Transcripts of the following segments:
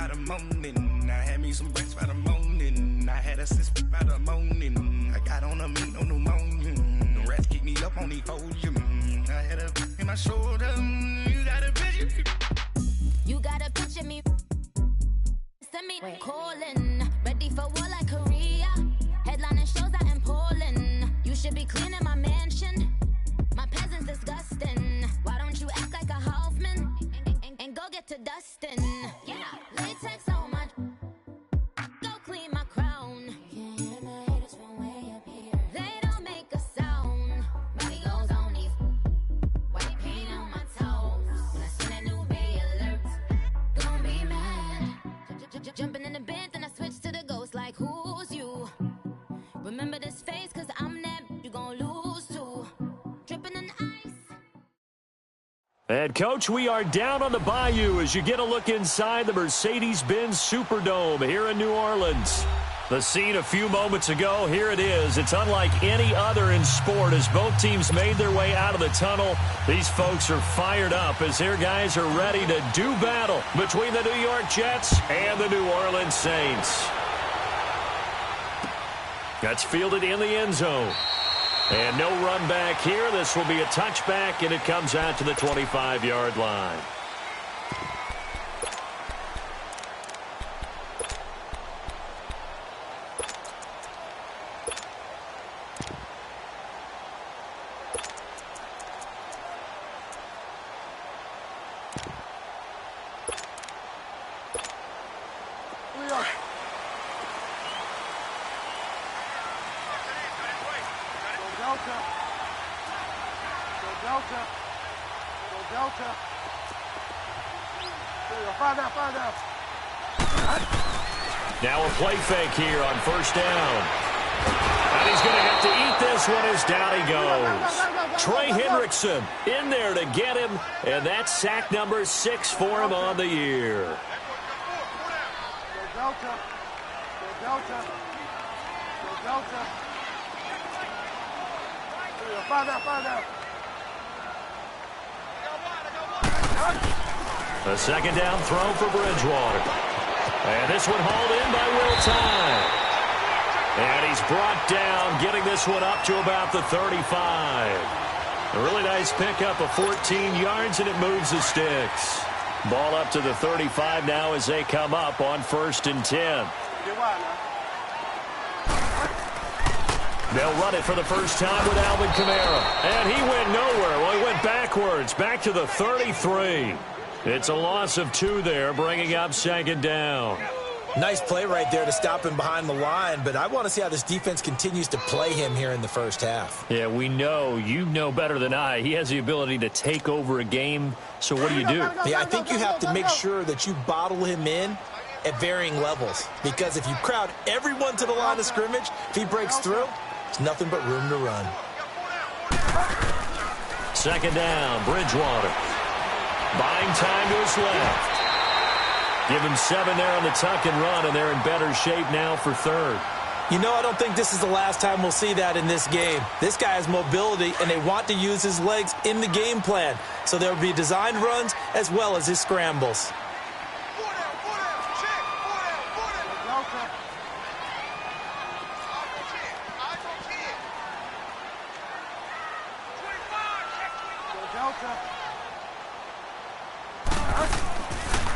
by the morning. I had me some breakfast by the morning. I had a six by the morning. I got on a meat, no pneumonia. The rats keep me up on the podium. I had a in my shoulder. You got a picture. You got a picture me. Send me calling. Ready for war like Korea. Headlining shows out in Poland. You should be cleaning my mansion. My peasants disgusting. Why don't you act like a Hoffman and go get to dustin'? Yeah, latex on my. Go clean my crown. Can't hear my haters from way up here. They don't make a sound. Money goes on these. White paint on my toes. When I see that new bay alert, gon' be mad. Jumping in the bed, then I switch to the ghost. Like who's you? Remember this face, cause I'm that you gon' lose to. Dripping in ice. And, Coach, we are down on the bayou as you get a look inside the Mercedes-Benz Superdome here in New Orleans. The scene a few moments ago, here it is. It's unlike any other in sport as both teams made their way out of the tunnel. These folks are fired up as their guys are ready to do battle between the New York Jets and the New Orleans Saints. That's fielded in the end zone. And no run back here. This will be a touchback, and it comes out to the 25-yard line. Now a play fake here on first down. And he's going to have to eat this one as down he goes. Trey Hendrickson in there to get him, and that's sack number 6 for him on the year. A second down throw for Bridgewater. And this one hauled in by Will Tye. And he's brought down, getting this one up to about the 35. A really nice pickup of 14 yards, and it moves the sticks. Ball up to the 35 now as they come up on 1st and 10. They'll run it for the first time with Alvin Kamara. And he went nowhere. Well, he went backwards, back to the 33. It's a loss of 2 there, bringing up 2nd down. Nice play right there to stop him behind the line, but I want to see how this defense continues to play him here in the first half. Yeah, we know. You know better than I. He has the ability to take over a game, so what do you do? Yeah, I think you have to make sure that you bottle him in at varying levels, because if you crowd everyone to the line of scrimmage, if he breaks through, there's nothing but room to run. 2nd down, Bridgewater. Buying time to his left. Give him 7 there on the tuck and run, and they're in better shape now for 3rd. You know, I don't think this is the last time we'll see that in this game. This guy has mobility, and they want to use his legs in the game plan. So there will be designed runs as well as his scrambles.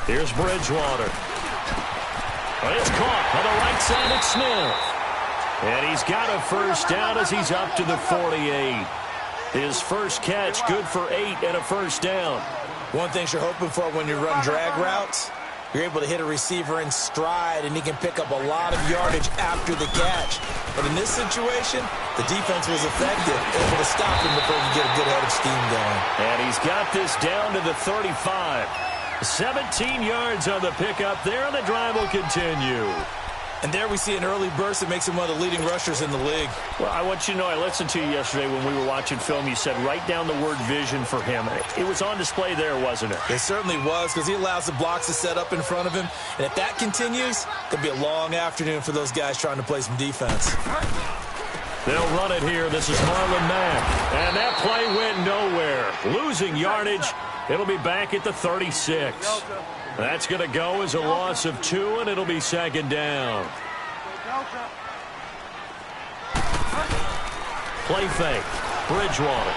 Here's Bridgewater. But it's caught on the right side at Smith. And he's got a first down as he's up to the 48. His first catch, good for 8 and a first down. One thing you're hoping for when you run drag routes, you're able to hit a receiver in stride, and he can pick up a lot of yardage after the catch. But in this situation, the defense was effective, able to stop him before he get a good head of steam going. And he's got this down to the 35. 17 yards on the pickup there, and the drive will continue. And there we see an early burst that makes him one of the leading rushers in the league. Well, I want you to know, I listened to you yesterday when we were watching film. You said write down the word vision for him. It was on display there, wasn't it? It certainly was, because he allows the blocks to set up in front of him. And if that continues, it'll be a long afternoon for those guys trying to play some defense. They'll run it here. This is Marlon Mack. And that play went nowhere. Losing yardage. It'll be back at the 36. That's going to go as a loss of 2, and it'll be second down. Play fake. Bridgewater.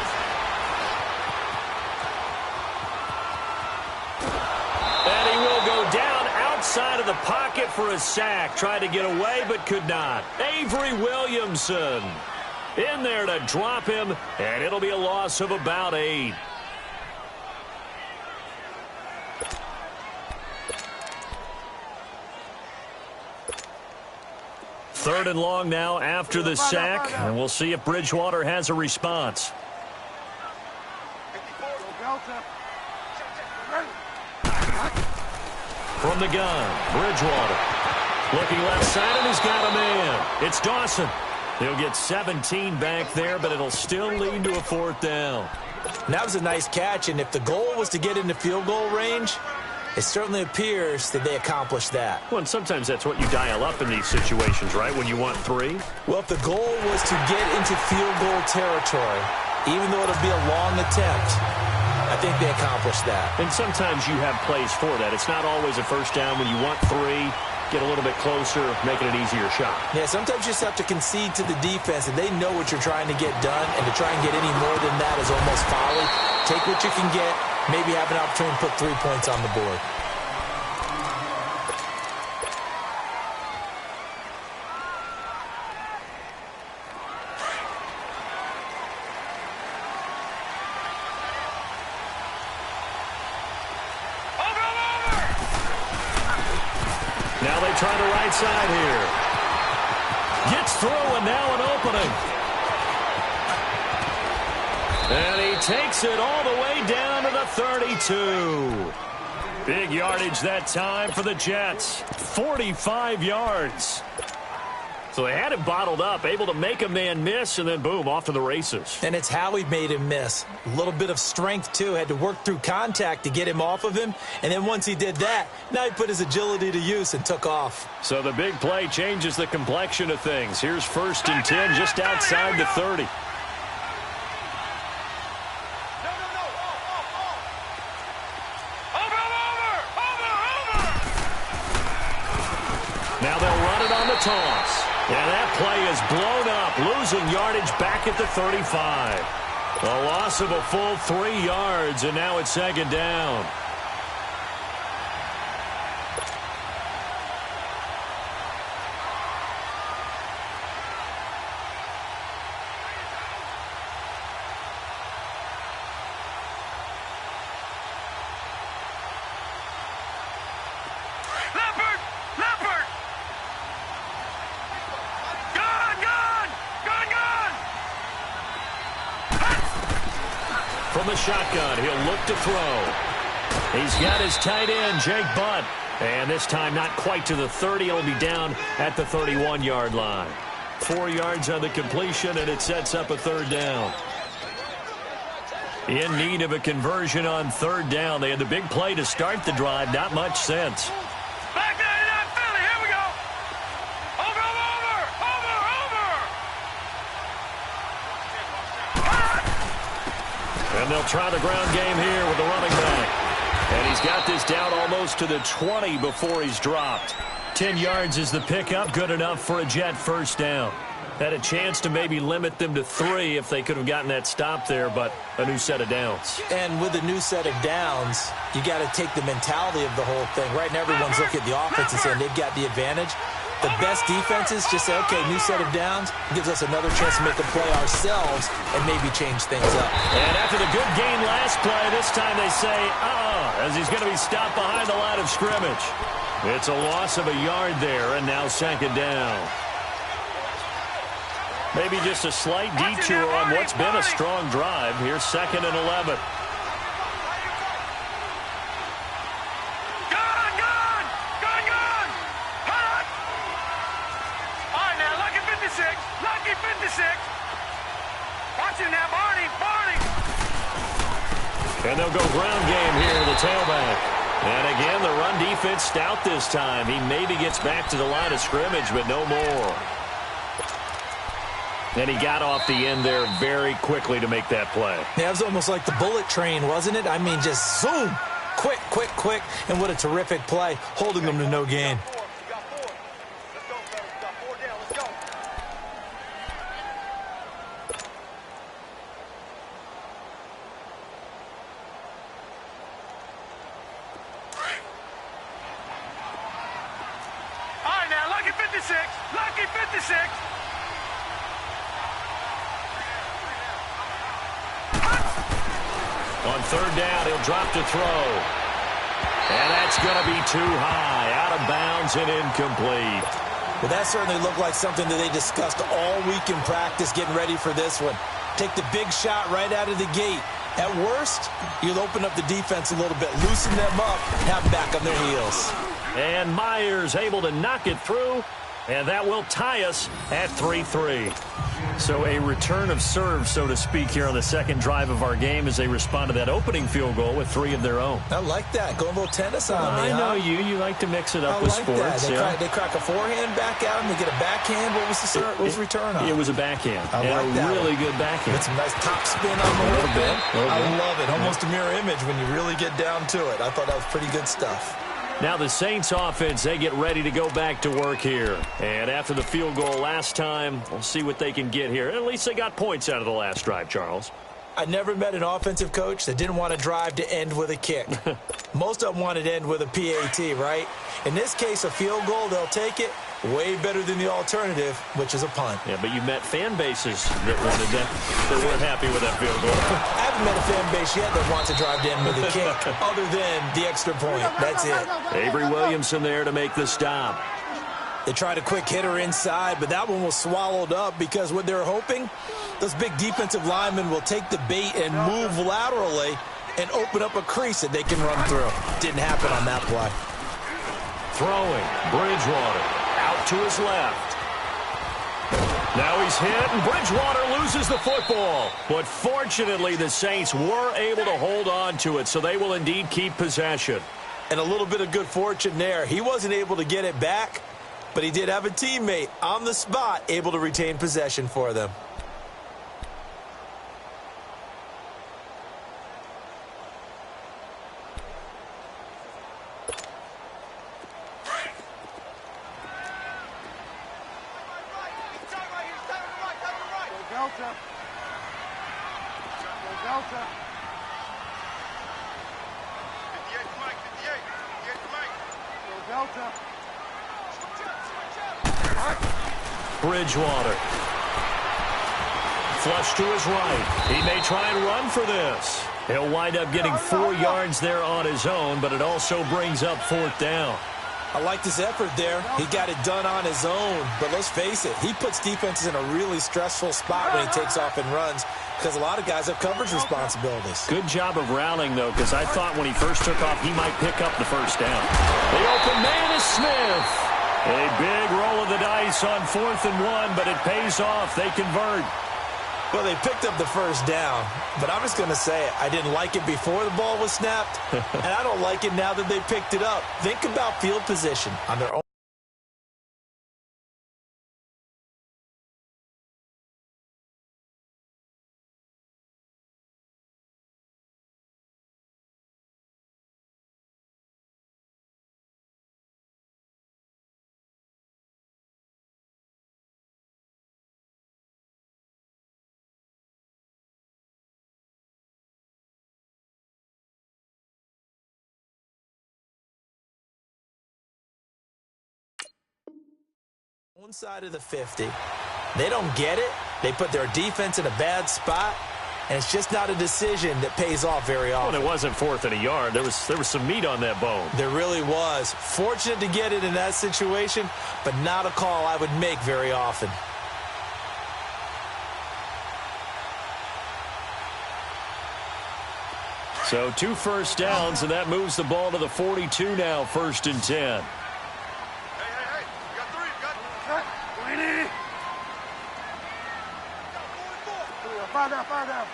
And he will go down outside of the pocket for a sack. Tried to get away, but could not. Avery Williamson in there to drop him, and it'll be a loss of about 8. Third and long now after the sack, and we'll see if Bridgewater has a response. From the gun, Bridgewater. Looking left side, and he's got a man. It's Dawson. He'll get 17 back there, but it'll still lead to a 4th down. That was a nice catch, and if the goal was to get into field goal range, it certainly appears that they accomplished that. Well, and sometimes that's what you dial up in these situations, right, when you want 3? Well, if the goal was to get into field goal territory, even though it'll be a long attempt, I think they accomplished that. And sometimes you have plays for that. It's not always a first down when you want 3. Get a little bit closer, making an easier shot. Yeah, sometimes you just have to concede to the defense, and they know what you're trying to get done, and to try and get any more than that is almost folly. Take what you can get, maybe have an opportunity to put 3 points on the board. Now they try the right side here. Gets through, and now an opening. And he takes it all the way down to the 32. Big yardage that time for the Jets. 45 yards. So they had him bottled up, able to make a man miss, and then, boom, off to the races. And it's how he made him miss. A little bit of strength, too. Had to work through contact to get him off of him. And then once he did that, now he put his agility to use and took off. So the big play changes the complexion of things. Here's 1st and 10 just outside the 30. Now they'll run it on the toss. And that play is blown up, losing yardage back at the 35. A loss of a full 3 yards, and now it's second down. From the shotgun, he'll look to throw. He's got his tight end, Jake Butt. And this time not quite to the 30. He'll be down at the 31-yard line. 4 yards on the completion, and it sets up a 3rd down. In need of a conversion on 3rd down. They had the big play to start the drive. Not much sense. Back there in that Philly. Here we go. Over. And they'll try the ground game here with the running back. And he's got this down almost to the 20 before he's dropped. 10 yards is the pickup. Good enough for a Jet 1st down. Had a chance to maybe limit them to 3 if they could have gotten that stop there, but a new set of downs. And with a new set of downs, you got to take the mentality of the whole thing. Right now, everyone's looking at the offense and saying they've got the advantage. The best defenses just say, okay, new set of downs gives us another chance to make a play ourselves and maybe change things up. And after the good gain last play, this time they say, as he's going to be stopped behind the line of scrimmage. It's a loss of a yard there, and now second down. Maybe just a slight detour on what's been a strong drive. Here's 2nd and 11. Lucky 56. Watch him now, Barney. And they'll go ground game here to the tailback. And again, the run defense stout this time. He maybe gets back to the line of scrimmage, but no more. And he got off the end there very quickly to make that play. Yeah, it was almost like the bullet train, wasn't it? I mean, just zoom. Quick, quick, quick. And what a terrific play, holding them to no gain. Lucky 56. On third down, he'll drop to throw. And that's going to be too high, out of bounds and incomplete. Well, that certainly looked like something that they discussed all week in practice, getting ready for this one. Take the big shot right out of the gate. At worst, you'll open up the defense a little bit, loosen them up, have them back on their heels. And Myers able to knock it through, and that will tie us at 3-3. So a return of serve, so to speak, here on the second drive of our game as they respond to that opening field goal with 3 of their own. I like that. Going a little tennis on me, I know you. You like to mix it up with sports. They crack a forehand back out, and they get a backhand. What was the return on? It was a backhand. I like that. Really good backhand. With some nice top spin on the little bit. I love it. Almost a mirror image when you really get down to it. I thought that was pretty good stuff. Now the Saints offense, they get ready to go back to work here. And after the field goal last time, we'll see what they can get here. At least they got points out of the last drive, Charles. I never met an offensive coach that didn't want to drive to end with a kick. Most of them wanted to end with a PAT, right? In this case, a field goal, they'll take it. Way better than the alternative, which is a punt. Yeah, but you met fan bases that wanted that, that weren't happy with that field goal. I haven't met a fan base yet that wants to drive to end with a kick, other than the extra point. That's it. Avery Williamson there to make the stop. They tried a quick hitter inside, but that one was swallowed up because what they're hoping, those big defensive linemen will take the bait and move laterally and open up a crease that they can run through. Didn't happen on that play. Throwing, Bridgewater. Out to his left. Now he's hit, and Bridgewater loses the football. But fortunately, the Saints were able to hold on to it, so they will indeed keep possession. And a little bit of good fortune there. He wasn't able to get it back, but he did have a teammate on the spot able to retain possession for them. Bridgewater. Flush to his right. He may try and run for this. He'll wind up getting 4 yards there on his own, but it also brings up 4th down. I like his effort there. He got it done on his own, but let's face it, he puts defenses in a really stressful spot when he takes off and runs because a lot of guys have coverage responsibilities. Good job of rallying, though, because I thought when he first took off, he might pick up the first down. The open man is Smith. A big roll of the dice on 4th and 1, but it pays off. They convert. Well, they picked up the first down, but I'm just going to say it. I didn't like it before the ball was snapped, and I don't like it now that they picked it up. Think about field position on their own. One side of the 50. They don't get it. They put their defense in a bad spot, and it's just not a decision that pays off very often. Well, it wasn't 4th and a yard. There was some meat on that bone. There really was. Fortunate to get it in that situation, but not a call I would make very often. So 2 first downs, and that moves the ball to the 42 now, 1st and 10. Fire down.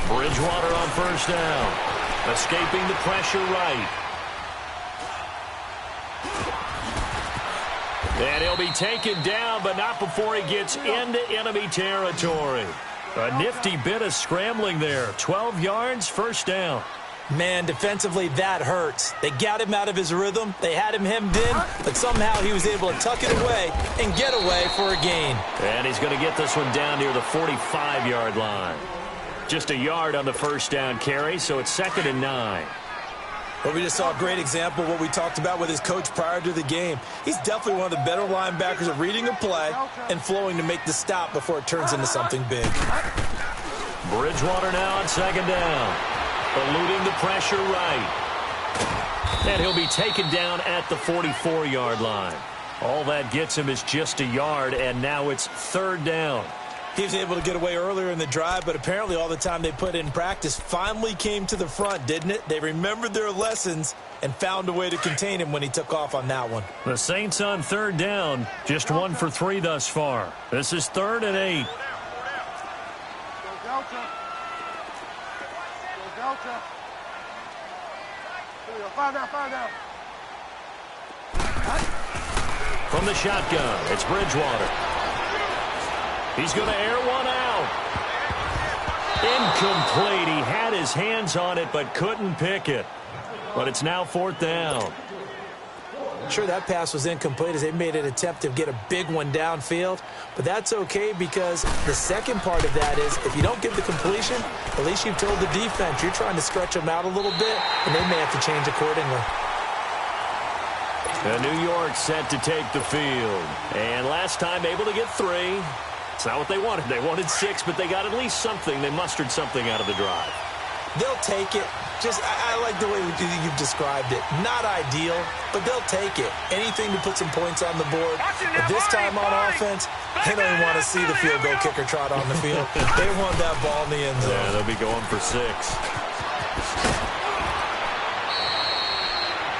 Bridgewater on 1st down. Escaping the pressure right. And he'll be taken down, but not before he gets into enemy territory. A nifty bit of scrambling there. 12 yards, first down. Man, defensively, that hurts. They got him out of his rhythm. They had him hemmed in, but somehow he was able to tuck it away and get away for a gain. And he's going to get this one down near the 45-yard line. Just a yard on the first down carry, so it's 2nd and 9. Well, we just saw a great example of what we talked about with his coach prior to the game. He's definitely one of the better linebackers at reading a play and flowing to make the stop before it turns into something big. Bridgewater now on 2nd down. Eluding the pressure right. And he'll be taken down at the 44-yard line. All that gets him is just a yard, and now it's 3rd down. He was able to get away earlier in the drive, but apparently all the time they put in practice finally came to the front, didn't it? They remembered their lessons and found a way to contain him when he took off on that one. The Saints on 3rd down, just 1 for 3 thus far. This is 3rd and 8. From the shotgun, it's Bridgewater. He's going to air one out. Incomplete. He had his hands on it but couldn't pick it. But it's now 4th down. Sure, that pass was incomplete as they made an attempt to get a big one downfield. But that's okay because the second part of that is if you don't get the completion, at least you've told the defense you're trying to stretch them out a little bit, and they may have to change accordingly. New York set to take the field. And last time able to get 3. It's not what they wanted. They wanted 6, but they got at least something. They mustered something out of the drive. They'll take it. I like the way you've described it. Not ideal, but they'll take it. Anything to put some points on the board. But this time on offense, they don't even want to see the field goal kicker trot on the field. They want that ball in the end zone. Yeah, they'll be going for 6.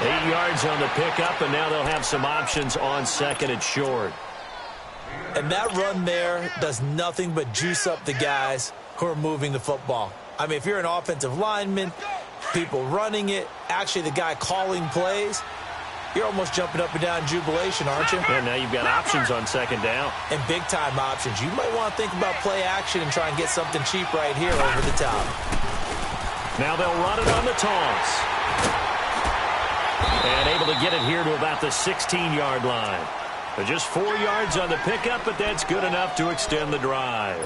8 yards on the pickup, and now they'll have some options on 2nd and short. And that run there does nothing but juice up the guys who are moving the football. I mean, if you're an offensive lineman, people running it, actually the guy calling plays, you're almost jumping up and down in jubilation, aren't you? Yeah, now you've got options on 2nd down. And big-time options. You might want to think about play action and try and get something cheap right here over the top. Now they'll run it on the toss. And able to get it here to about the 16-yard line. But just 4 yards on the pickup, but that's good enough to extend the drive.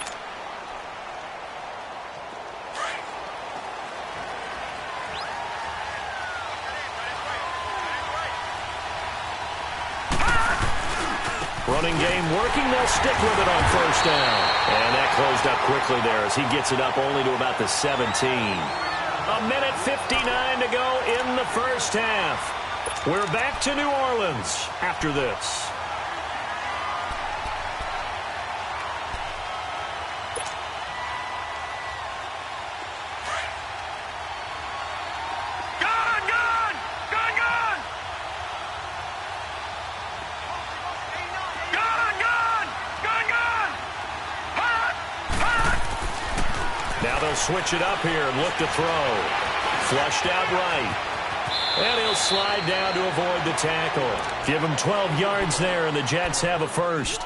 Running game working. They'll stick with it on 1st down. And that closed up quickly there as he gets it up only to about the 17. A minute 59 to go in the first half. We're back to New Orleans after this. Switch it up here and look to throw. Flushed out right. And he'll slide down to avoid the tackle. Give him 12 yards there, and the Jets have a first.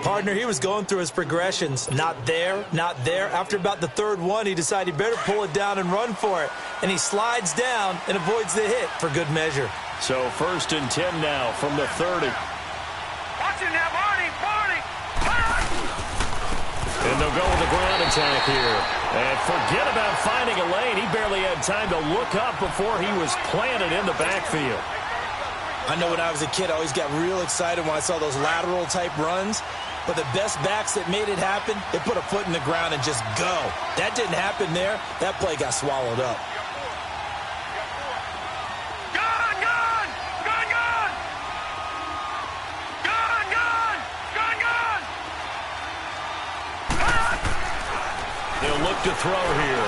Partner, he was going through his progressions. Not there, not there. After about the 3rd one, he decided he better pull it down and run for it. And he slides down and avoids the hit for good measure. So 1st and 10 now from the 30. Watch it now, Barney. And they'll go with the ground attack here. And forget about finding a lane. He barely had time to look up before he was planted in the backfield. I know when I was a kid, I always got real excited when I saw those lateral type runs. But the best backs that made it happen, they put a foot in the ground and just go. That didn't happen there. That play got swallowed up. They'll look to throw here.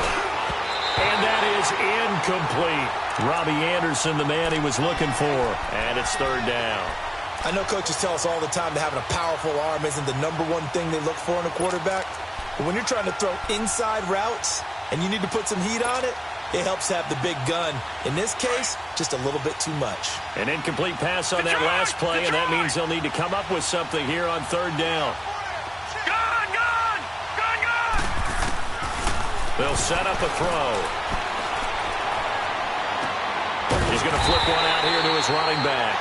And that is incomplete. Robbie Anderson, the man he was looking for. And it's 3rd down. I know coaches tell us all the time that having a powerful arm isn't the #1 thing they look for in a quarterback. But when you're trying to throw inside routes, and you need to put some heat on it, it helps have the big gun. In this case, just a little bit too much. An incomplete pass on that last play, and that means they'll need to come up with something here on third down. Gone! They'll set up a throw. He's going to flip one out here to his running back.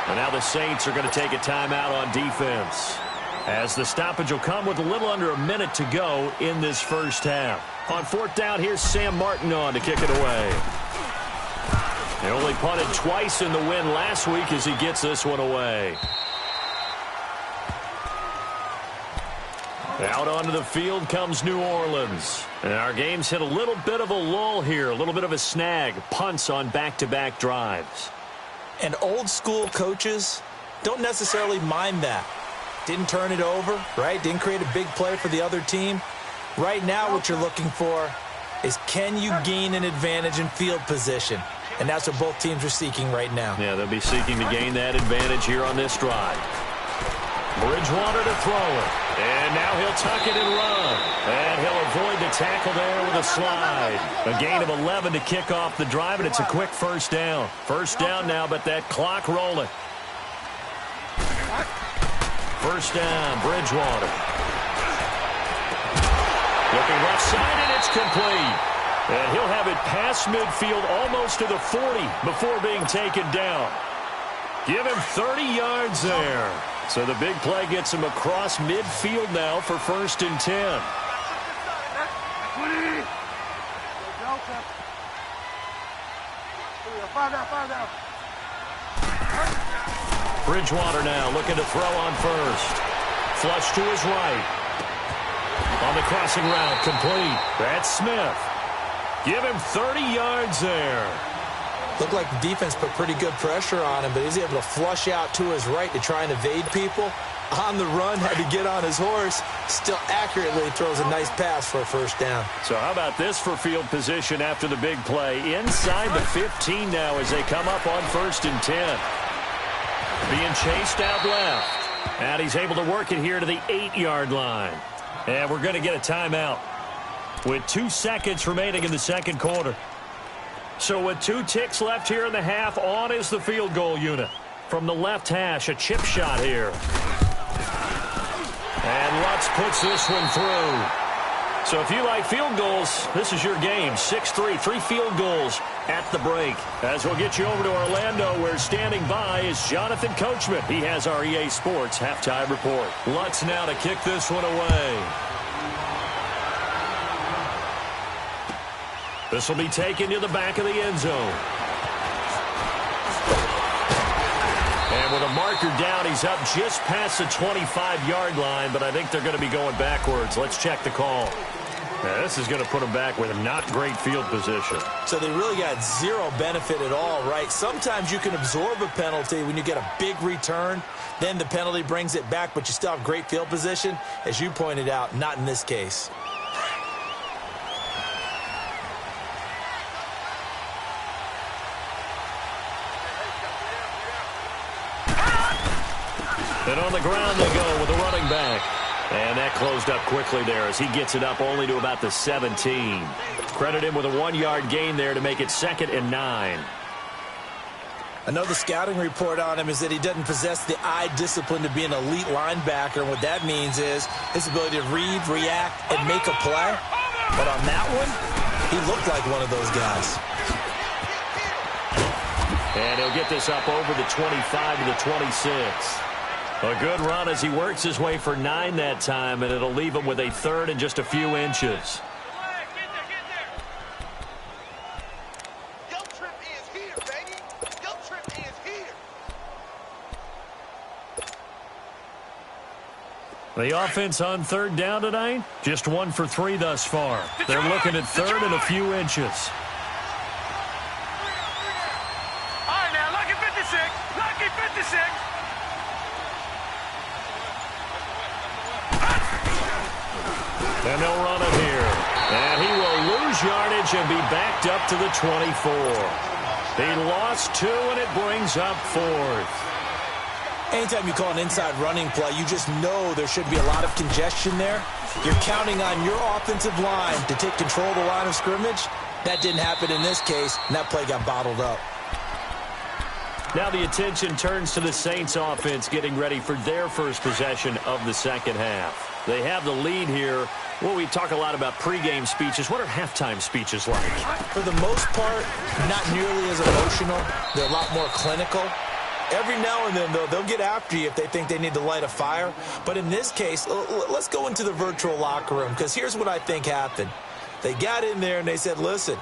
And now the Saints are going to take a timeout on defense, as the stoppage will come with a little under a minute to go in this first half. On fourth down, here's Sam Martin on to kick it away. He only punted twice in the win last week as he gets this one away. Out onto the field comes New Orleans. And our game's hit a little bit of a lull here, a little bit of a snag. Punts on back-to-back drives. And old-school coaches don't necessarily mind that. Didn't turn it over, right? Didn't create a big play for the other team. Right now what you're looking for is, can you gain an advantage in field position? And that's what both teams are seeking right now. Yeah, they'll be seeking to gain that advantage here on this drive. Bridgewater to throw it. And now he'll tuck it and run. And he'll avoid the tackle there with a slide. A gain of 11 to kick off the drive, and it's a quick first down. First down now, but that clock rolling. First down, Bridgewater. Looking left side, and it's complete. And he'll have it past midfield almost to the 40 before being taken down. Give him 30 yards there. So the big play gets him across midfield now for 1st and 10. Bridgewater now looking to throw on first. Flush to his right. On the crossing route, complete. That's Smith. Give him 30 yards there. Looked like the defense put pretty good pressure on him, but he's able to flush out to his right to try and evade people. On the run, had to get on his horse. Still accurately throws a nice pass for a first down. So how about this for field position after the big play? Inside the 15 now as they come up on 1st and 10. Being chased out left. And he's able to work it here to the 8-yard line. And we're going to get a timeout with 2 seconds remaining in the second quarter. So with 2 ticks left here in the half, on is the field goal unit. From the left hash, a chip shot here. And Lutz puts this one through. So if you like field goals, this is your game. 6-3, 3 field goals at the break. As we'll get you over to Orlando, where standing by is Jonathan Coachman. He has our EA Sports halftime report. Lutz now to kick this one away. This will be taken to the back of the end zone. And with a marker down, he's up just past the 25-yard line, but I think they're going to be going backwards. Let's check the call. Now, this is going to put them back with a not great field position. So they really got zero benefit at all, right? Sometimes you can absorb a penalty when you get a big return. Then the penalty brings it back, but you still have great field position. As you pointed out, not in this case. And on the ground they go with the running back. And that closed up quickly there as he gets it up only to about the 17. Credit him with a 1-yard gain there to make it 2nd and 9. Another scouting report on him is that he doesn't possess the eye discipline to be an elite linebacker. And what that means is his ability to read, react, and make a play. But on that one, he looked like one of those guys. And he'll get this up over the 25 to the 26. A good run as he works his way for 9 that time, and it'll leave him with a 3rd and just a few inches. Your trip is here, baby. Your trip is here. The offense on 3rd down tonight, just 1 for 3 thus far. They're looking at 3rd and a few inches. All right, now, lucky 56. Lucky 56. And they'll run it here. And he will lose yardage and be backed up to the 24. He lost 2, and it brings up 4th. Anytime you call an inside running play, you just know there should be a lot of congestion there. You're counting on your offensive line to take control of the line of scrimmage. That didn't happen in this case, and that play got bottled up. Now the attention turns to the Saints offense getting ready for their first possession of the second half. They have the lead here. Well, we talk a lot about pregame speeches. What are halftime speeches like? For the most part, not nearly as emotional. They're a lot more clinical. Every now and then, though, they'll get after you if they think they need to light a fire. But in this case, let's go into the virtual locker room, because here's what I think happened. They got in there and they said, listen,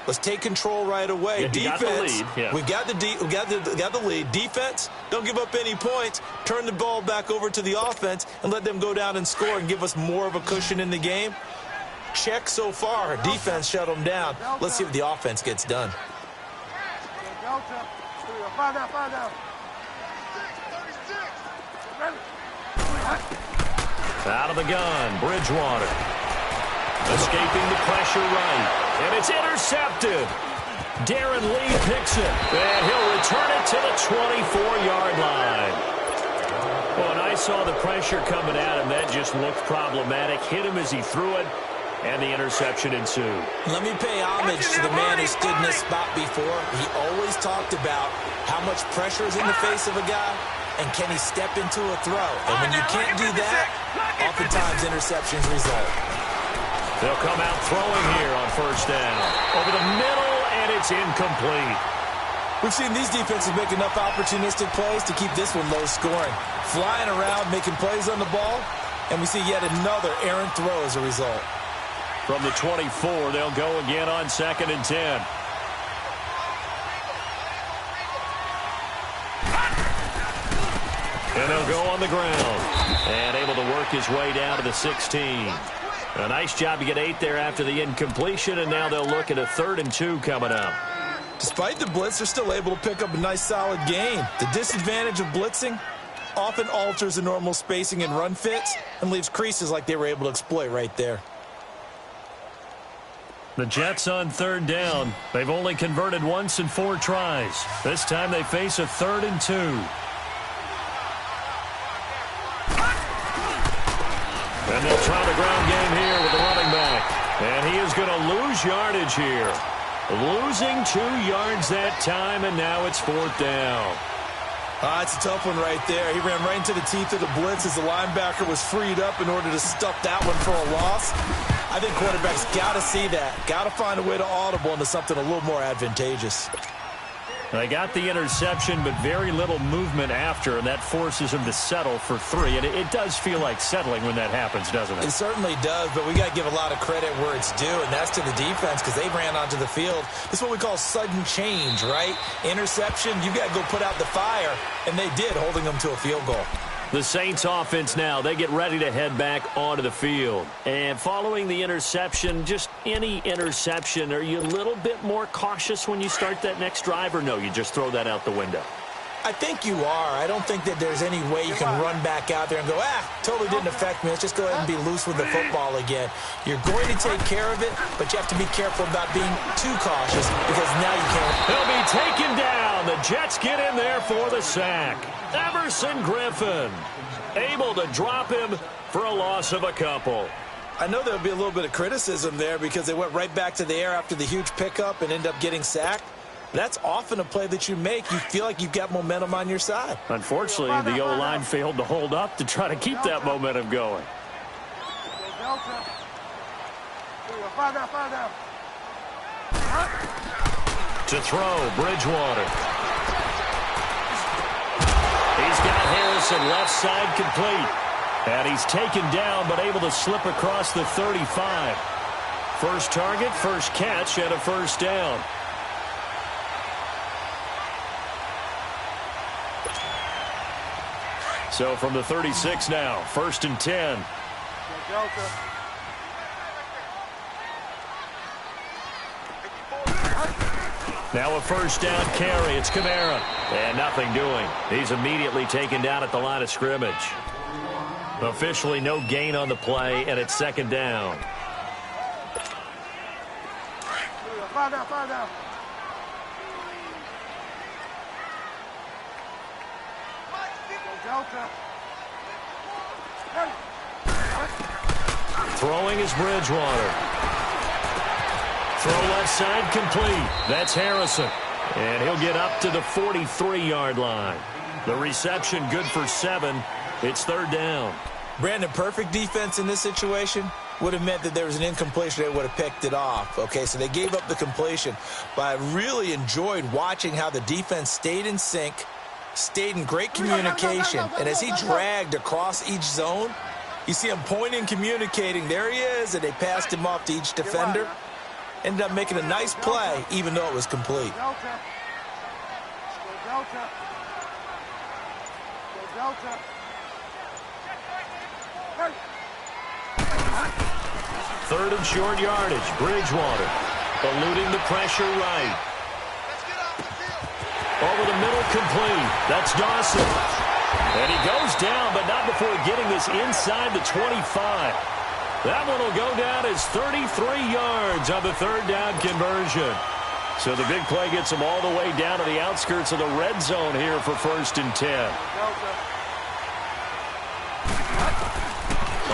let's take control right away. Yeah, Defense, we got the lead. Defense, don't give up any points. Turn the ball back over to the offense and let them go down and score and give us more of a cushion in the game. Check so far. Defense shut them down. Let's see what the offense gets done. Out of the gun, Bridgewater. Escaping the pressure right. And it's intercepted. Darren Lee picks it. And he'll return it to the 24-yard line. Well, and I saw the pressure coming at him. That just looked problematic. Hit him as he threw it. And the interception ensued. Let me pay homage to the man who stood in this spot before. He always talked about how much pressure is in the face of a guy, and can he step into a throw. And when you can't do that, oftentimes interceptions result. They'll come out throwing here on first down. Over the middle, and it's incomplete. We've seen these defenses make enough opportunistic plays to keep this one low scoring. Flying around, making plays on the ball, and we see yet another errant throw as a result. From the 24, they'll go again on 2nd and 10. And they'll go on the ground. And able to work his way down to the 16. A nice job to get 8 there after the incompletion, and now they'll look at a 3rd and 2 coming up. Despite the blitz, they're still able to pick up a nice, solid gain. The disadvantage of blitzing often alters the normal spacing and run fits and leaves creases like they were able to exploit right there. The Jets on 3rd down. They've only converted once in 4 tries. This time they face a 3rd and 2. And they'll try the ground game here with the running back. And he is going to lose yardage here. Losing 2 yards that time, and now it's 4th down. It's a tough one right there. He ran right into the teeth of the blitz as the linebacker was freed up in order to stuff that one for a loss. I think quarterbacks got to see that. Got to find a way to audible into something a little more advantageous. They got the interception, but very little movement after, and that forces him to settle for 3. And it does feel like settling when that happens, doesn't it? It certainly does, but we got to give a lot of credit where it's due, and that's to the defense because they ran onto the field. This is what we call sudden change, right? Interception, you got to go put out the fire, and they did, holding them to a field goal. The Saints offense now, they get ready to head back onto the field. And following the interception, just any interception, are you a little bit more cautious when you start that next drive, or no, you just throw that out the window? I think you are. I don't think that there's any way you can run back out there and go, totally didn't affect me. Let's just go ahead and be loose with the football again. You're going to take care of it, but you have to be careful about being too cautious because now you can't. He'll be taken down. The Jets get in there for the sack. Everson Griffin able to drop him for a loss of a couple. I know there'll be a little bit of criticism there because they went right back to the air after the huge pickup and end up getting sacked. That's often a play that you make. You feel like you've got momentum on your side. Unfortunately, the O-line failed to hold up to try to keep that momentum going. To throw, Bridgewater. He's got Harrison left side complete. And he's taken down but able to slip across the 35. First target, first catch, and a first down. So from the 36 now, 1st and 10. Now a first down carry. It's Kamara. And nothing doing. He's immediately taken down at the line of scrimmage. Officially no gain on the play, and it's 2nd down. Throwing is Bridgewater. Throw left side complete. That's Harrison. And he'll get up to the 43-yard line. The reception good for 7. It's third down. Brandon, perfect defense in this situation would have meant that there was an incompletion. They would have picked it off. Okay, so they gave up the completion. But I really enjoyed watching how the defense stayed in sync, stayed in great communication. And as he dragged across each zone, you see him pointing, communicating. There he is, and they passed him off to each defender. Ended up making a nice play, even though it was complete. Third and short yardage. Bridgewater eluding the pressure right. Over the middle complete. That's Dawson. And he goes down, but not before getting this inside the 25. That one will go down as 33 yards on the third down conversion. So the big play gets them all the way down to the outskirts of the red zone here for 1st and 10.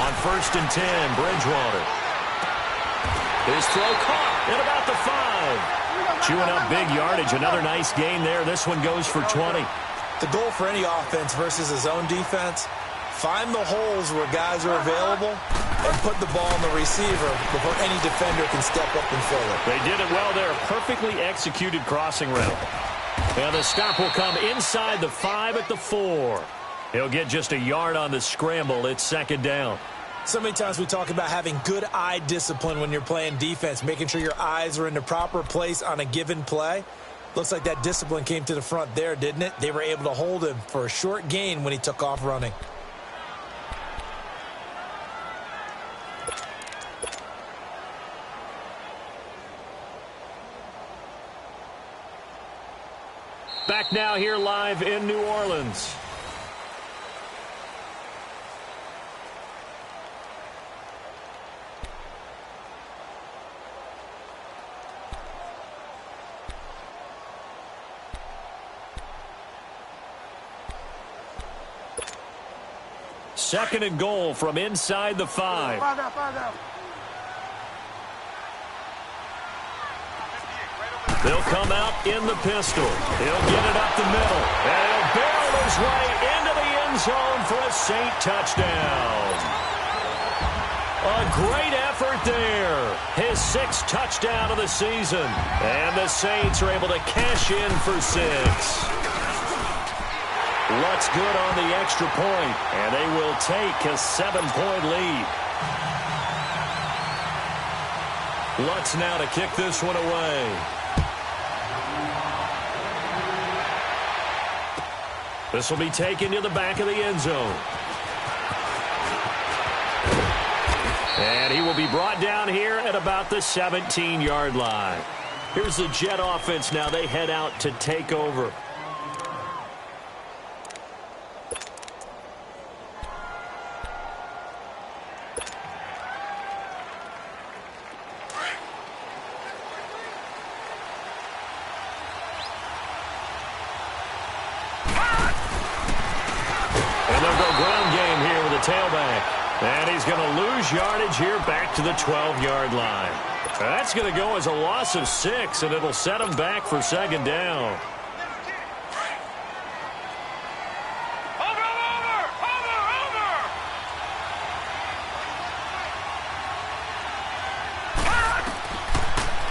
On 1st and 10, Bridgewater. His throw caught at about the 5. Chewing up big yardage. Another nice gain there. This one goes for 20. The goal for any offense versus his own defense, find the holes where guys are available and put the ball on the receiver before any defender can step up and fill it. They did it well there. Perfectly executed crossing route. And the stop will come inside the 5 at the 4. He'll get just a yard on the scramble. It's second down. So many times we talk about having good eye discipline when you're playing defense, making sure your eyes are in the proper place on a given play. Looks like that discipline came to the front there, didn't it? They were able to hold him for a short gain when he took off running. Back now here live in New Orleans. Second and goal from inside the 5. They'll come out in the pistol. He'll get it up the middle. And he'll barrel his way into the end zone for a Saint touchdown. A great effort there. His 6th touchdown of the season. And the Saints are able to cash in for 6. Lutz good on the extra point, and they will take a 7-point lead. Lutz now to kick this one away. This will be taken to the back of the end zone. And he will be brought down here at about the 17-yard line. Here's the Jet offense now. They head out to take over. Tailback. And he's going to lose yardage here back to the 12-yard line. That's going to go as a loss of 6, and it'll set him back for second down.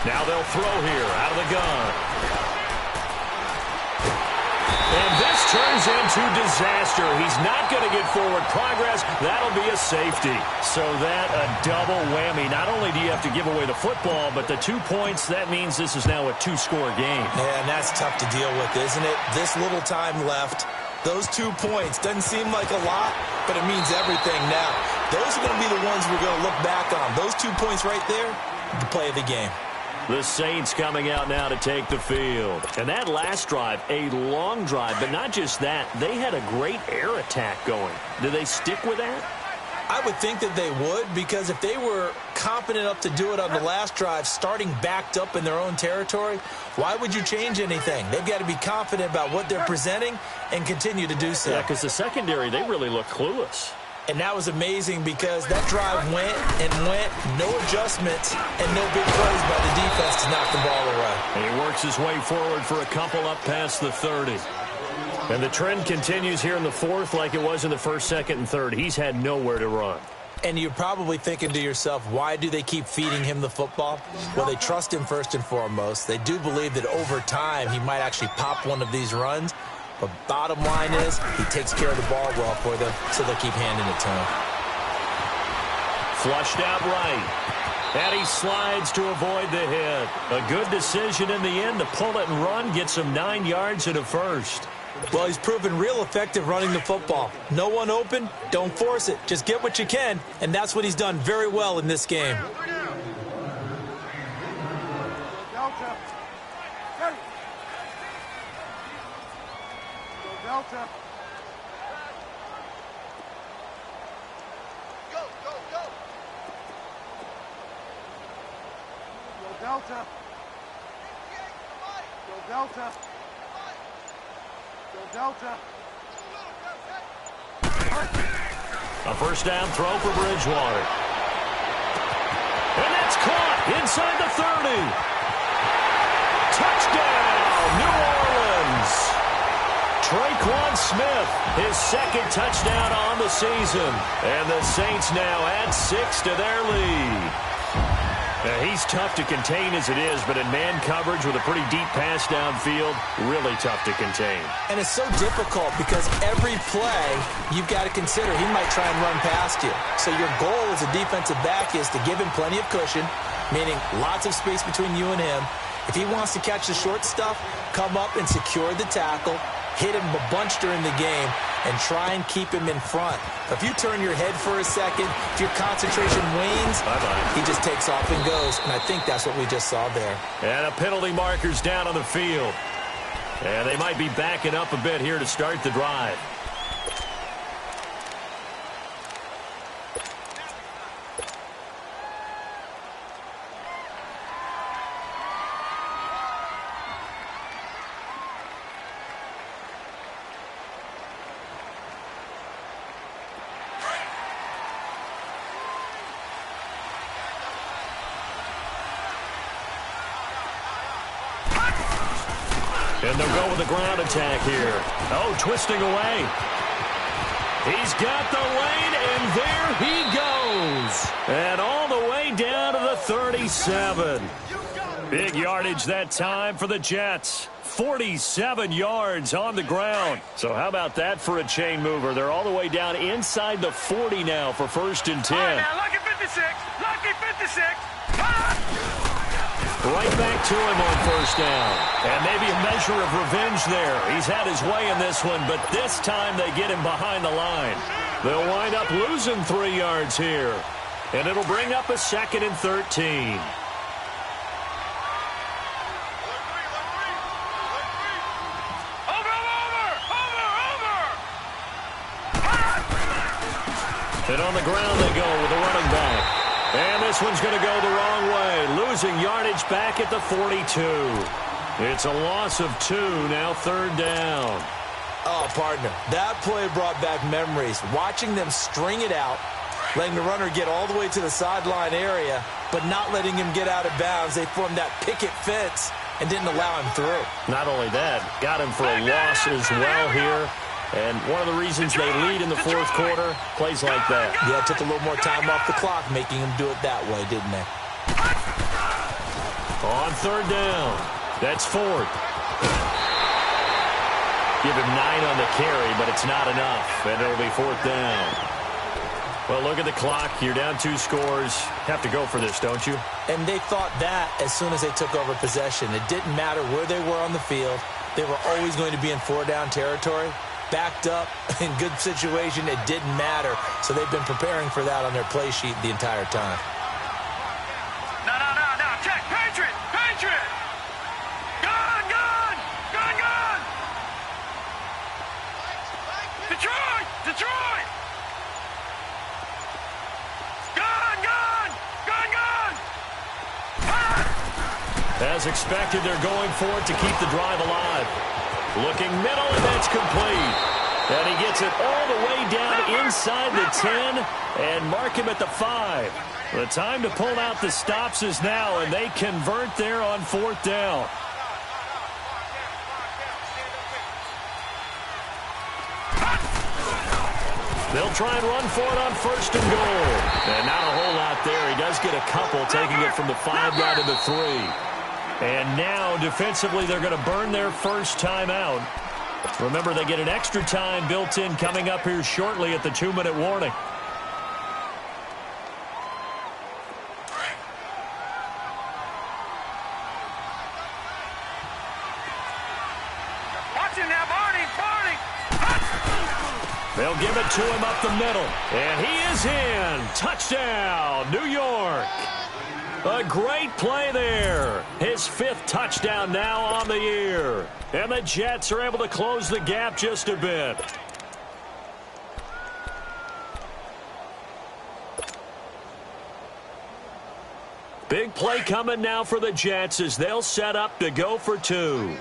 Now they'll throw here out of the gun. And this turns into disaster. He's not going to get forward progress. That'll be a safety. So that a double whammy. Not only do you have to give away the football, but the 2 points, that means this is now a 2-score game. Yeah, and that's tough to deal with, isn't it? This little time left. Those 2 points doesn't seem like a lot, but it means everything now. Those are going to be the ones we're going to look back on. Those 2 points right there, the play of the game. The Saints coming out now to take the field. And that last drive, a long drive, but not just that. They had a great air attack going. Do they stick with that? I would think that they would, because if they were confident enough to do it on the last drive, starting backed up in their own territory, why would you change anything? They've got to be confident about what they're presenting and continue to do so. Yeah, because the secondary, they really look clueless. And that was amazing because that drive went and went, no adjustments, and no big plays by the defense to knock the ball away. And he works his way forward for a couple up past the 30. And the trend continues here in the fourth like it was in the first, second, and third. He's had nowhere to run. And you're probably thinking to yourself, why do they keep feeding him the football? Well, they trust him first and foremost. They do believe that over time he might actually pop one of these runs. But bottom line is he takes care of the ball well for them, so they'll keep handing it to him. Flushed out right. And he slides to avoid the hit. A good decision in the end to pull it and run, gets him 9 yards and a first. Well, he's proven real effective running the football. No one open, don't force it. Just get what you can, and that's what he's done very well in this game. Delta. Delta. Go, go, go. Go, Delta. Go, Delta. Go, Delta. A first down throw for Bridgewater. And that's caught inside the 30. Touchdown, New Orleans. Traquan Smith, his second touchdown on the season. And the Saints now add 6 to their lead. Now, he's tough to contain as it is, but in man coverage with a pretty deep pass downfield, really tough to contain. And it's so difficult because every play you've got to consider he might try and run past you. So your goal as a defensive back is to give him plenty of cushion, meaning lots of space between you and him. If he wants to catch the short stuff, come up and secure the tackle, hit him a bunch during the game, and try and keep him in front. If you turn your head for a second, if your concentration wanes, he just takes off and goes. And I think that's what we just saw there. And a penalty marker's down on the field. And they might be backing up a bit here to start the drive. And they'll go with a ground attack here. Oh, twisting away. He's got the lane, and there he goes. And all the way down to the 37. Big yardage that time for the Jets. 47 yards on the ground. So how about that for a chain mover? They're all the way down inside the 40 now for 1st and 10. All right, now, lucky 56. Lucky 56. Right back to him on 1st down. And maybe a measure of revenge there. He's had his way in this one, but this time they get him behind the line. They'll wind up losing 3 yards here. And it'll bring up a 2nd and 13. And on the ground they go with the running back. And this one's going to go the wrong way. Losing yardage back at the 42. It's a loss of 2, now 3rd down. Oh, partner, that play brought back memories. Watching them string it out, letting the runner get all the way to the sideline area, but not letting him get out of bounds. They formed that picket fence and didn't allow him through. Not only that, got him for a loss as well here. And one of the reasons they lead in the 4th quarter, plays like that. Yeah, it took a little more time off the clock, making them do it that way, didn't they? On 3rd down, that's 4th. Give him 9 on the carry, but it's not enough, and it'll be 4th down. Well, look at the clock. You're down 2 scores. Have to go for this, don't you? And they thought that as soon as they took over possession. It didn't matter where they were on the field. They were always going to be in 4-down territory. Backed up, in good situation, it didn't matter. So they've been preparing for that on their play sheet the entire time. No. Check. Patriot. Gun. Detroit. As expected, they're going for it to keep the drive alive. Looking middle, and that's complete. And he gets it all the way down inside the 10 and mark him at the 5. The time to pull out the stops is now, and they convert there on 4th down. They'll try and run for it on 1st and goal. And not a whole lot there. He does get a couple, taking it from the 5 down to the 3. And now, defensively, they're going to burn their first time out. Remember, they get an extra time built in coming up here shortly at the 2-minute warning. Watch him now, Barney! They'll give it to him up the middle. And he is in. Touchdown, New York. A great play there. His 5th touchdown now on the year. And the Jets are able to close the gap just a bit. Big play coming now for the Jets as they'll set up to go for 2.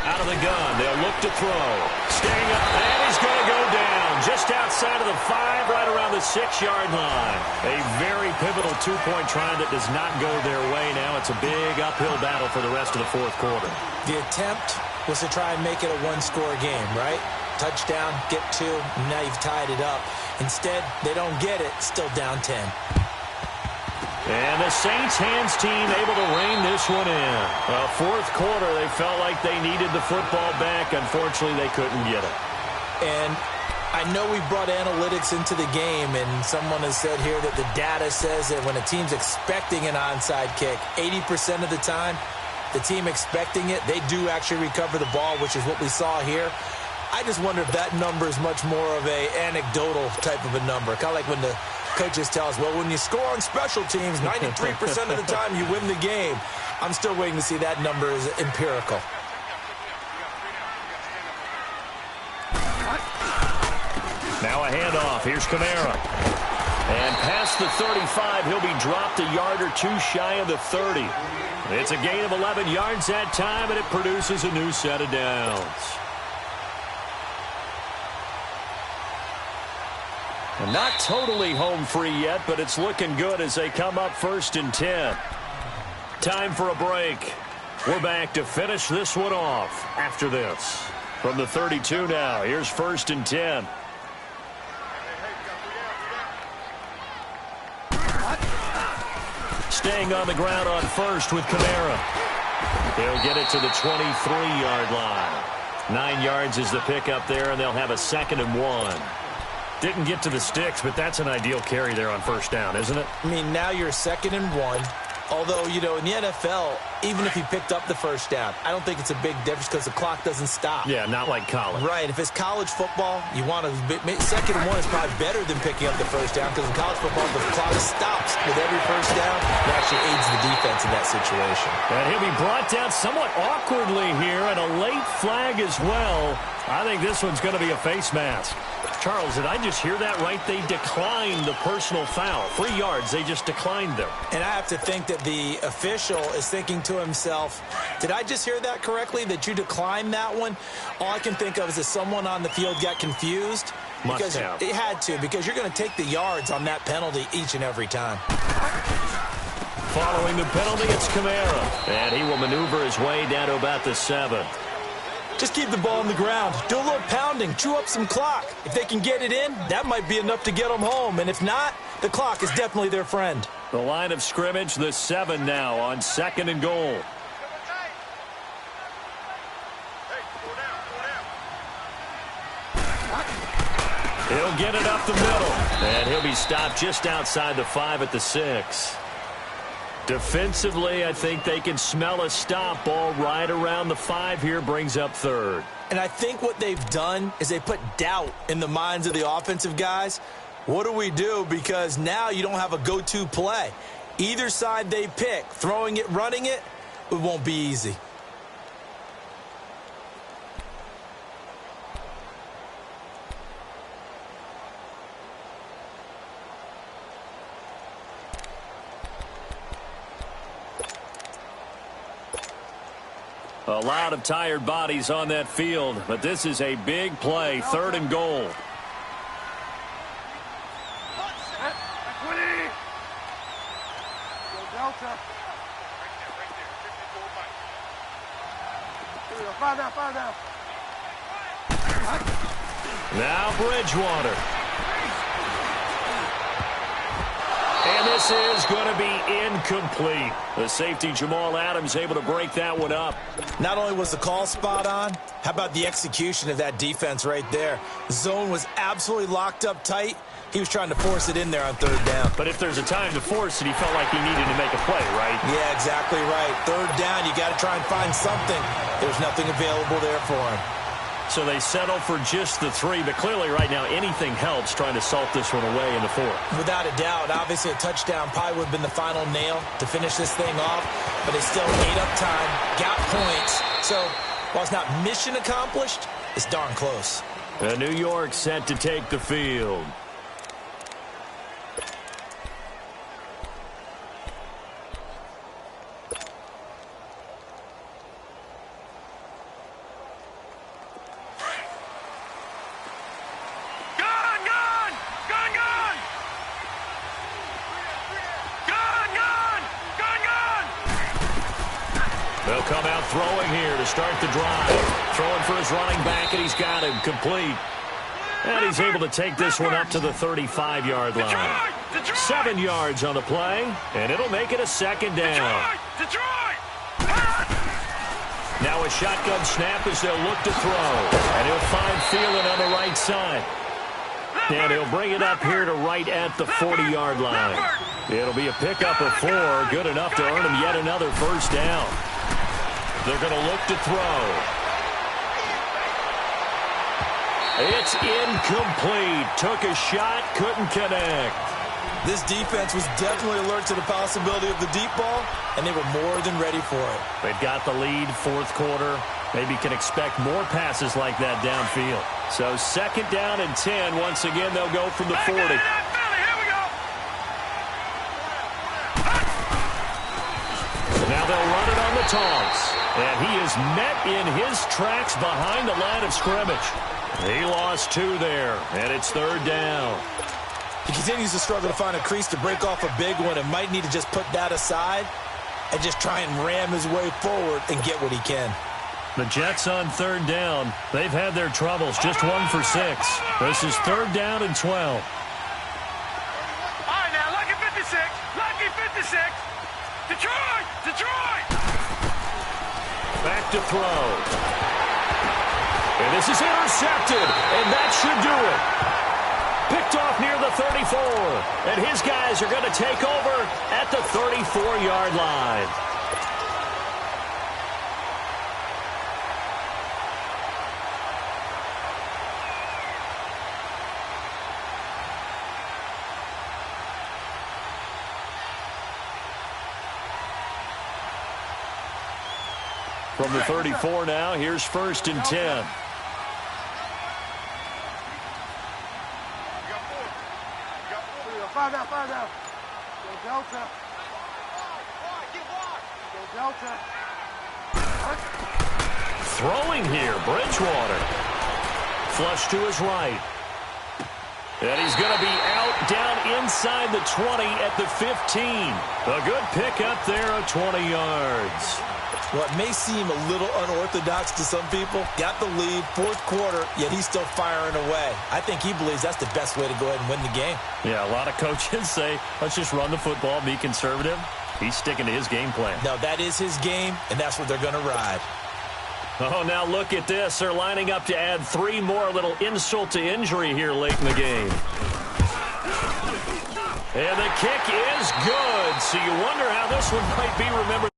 Out of the gun, they'll look to throw. Staying up, and he's going to go down just outside of the 5, right around the 6-yard line. A very pivotal 2-point try that does not go their way now. It's a big uphill battle for the rest of the 4th quarter. The attempt was to try and make it a 1-score game, right? Touchdown, get 2, and now you've tied it up. Instead, they don't get it, still down 10. And the Saints hands team able to rein this one in. 4th quarter, they felt like they needed the football back. Unfortunately, they couldn't get it. And I know we brought analytics into the game, and someone has said here that the data says that when a team's expecting an onside kick, 80% of the time, the team expecting it, they do actually recover the ball, which is what we saw here. I just wonder if that number is much more of a anecdotal type of a number. Kind of like when the coaches tell us, well, when you score on special teams, 93% of the time you win the game. I'm still waiting to see that number is empirical. Now a handoff. Here's Kamara. And past the 35, he'll be dropped a yard or 2 shy of the 30. It's a gain of 11 yards that time, and it produces a new set of downs. And not totally home free yet, but it's looking good as they come up 1st and 10. Time for a break. We're back to finish this one off after this. From the 32 now, here's 1st and 10. Staying on the ground on 1st with Kamara. He'll get it to the 23-yard line. 9 yards is the pickup there, and they'll have a 2nd and 1. Didn't get to the sticks, but that's an ideal carry there on 1st down, isn't it? I mean, now you're 2nd and 1. Although, you know, in the NFL, even if he picked up the 1st down, I don't think it's a big difference because the clock doesn't stop. Yeah, not like college. Right. If it's college football, you want to 2nd and 1 is probably better than picking up the 1st down because in college football, the clock stops with every 1st down. It actually aids the defense in that situation. And he'll be brought down somewhat awkwardly here, and a late flag as well. I think this one's going to be a face mask. Charles, did I just hear that right? They declined the personal foul. 3 yards, they just declined them. And I have to think that the official is thinking to himself, did I just hear that correctly, that you declined that one? All I can think of is that someone on the field got confused. Must have. It had to, because you're going to take the yards on that penalty each and every time. Following the penalty, it's Kamara. And he will maneuver his way down to about the 7. Just keep the ball on the ground. Do a little pounding. Chew up some clock. If they can get it in, that might be enough to get them home. And if not, the clock is definitely their friend. The line of scrimmage, the 7 now on 2nd and goal. He'll get it up the middle. And he'll be stopped just outside the 5 at the 6. Defensively, I think they can smell a stop. Ball right around the 5 here, brings up 3rd. And I think what they've done is they put doubt in the minds of the offensive guys. What do we do? Because now you don't have a go-to play. Either side they pick, throwing it, running it, it won't be easy. A lot of tired bodies on that field, but this is a big play, 3rd and goal. Now Bridgewater. And this is going to be incomplete. The safety, Jamal Adams, able to break that one up. Not only was the call spot on, how about the execution of that defense right there? The zone was absolutely locked up tight. He was trying to force it in there on 3rd down. But if there's a time to force it, he felt like he needed to make a play, right? Yeah, exactly right. 3rd down, you got to try and find something. There's nothing available there for him. So they settle for just the 3, but clearly right now anything helps trying to salt this one away in the 4th. Without a doubt, obviously a touchdown probably would have been the final nail to finish this thing off, but they still ate up time, got points. So while it's not mission accomplished, it's darn close. New York set to take the field. They'll come out throwing here to start the drive. Throwing for his running back, and he's got him complete. And he's able to take this one up to the 35-yard line. 7 yards on the play, and it'll make it a 2nd down. Now a shotgun snap as they'll look to throw. And he'll find Thielen on the right side. And he'll bring it up here to right at the 40-yard line. It'll be a pickup of 4, good enough to earn him yet another 1st down. They're going to look to throw. It's incomplete. Took a shot, couldn't connect. This defense was definitely alert to the possibility of the deep ball, and they were more than ready for it. They've got the lead, 4th quarter. Maybe can expect more passes like that downfield. So 2nd down and 10. Once again, they'll go from the 40. Now they'll run it on the toss. And he is met in his tracks behind the line of scrimmage. He lost 2 there, and it's 3rd down. He continues to struggle to find a crease to break off a big one and might need to just put that aside and just try and ram his way forward and get what he can. The Jets on 3rd down. They've had their troubles, just 1 for 6. This is 3rd down and 12. All right, now, lucky 56. Lucky 56. Detroit! Detroit! Back to throw. And this is intercepted, and that should do it. Picked off near the 34, and his guys are going to take over at the 34-yard line. From the 34 now, here's 1st and 10. Five down. Go Delta. Go Delta. Throwing here, Bridgewater. Flush to his right. And he's going to be out down inside the 20 at the 15. A good pickup there of 20 yards. What may seem a little unorthodox to some people, got the lead, 4th quarter, yet he's still firing away. I think he believes that's the best way to go ahead and win the game. Yeah, a lot of coaches say, let's just run the football, be conservative. He's sticking to his game plan. No, that is his game, and that's what they're going to ride. Oh, now look at this. They're lining up to add 3 more, little insult to injury here late in the game. And the kick is good, so you wonder how this one might be remembered.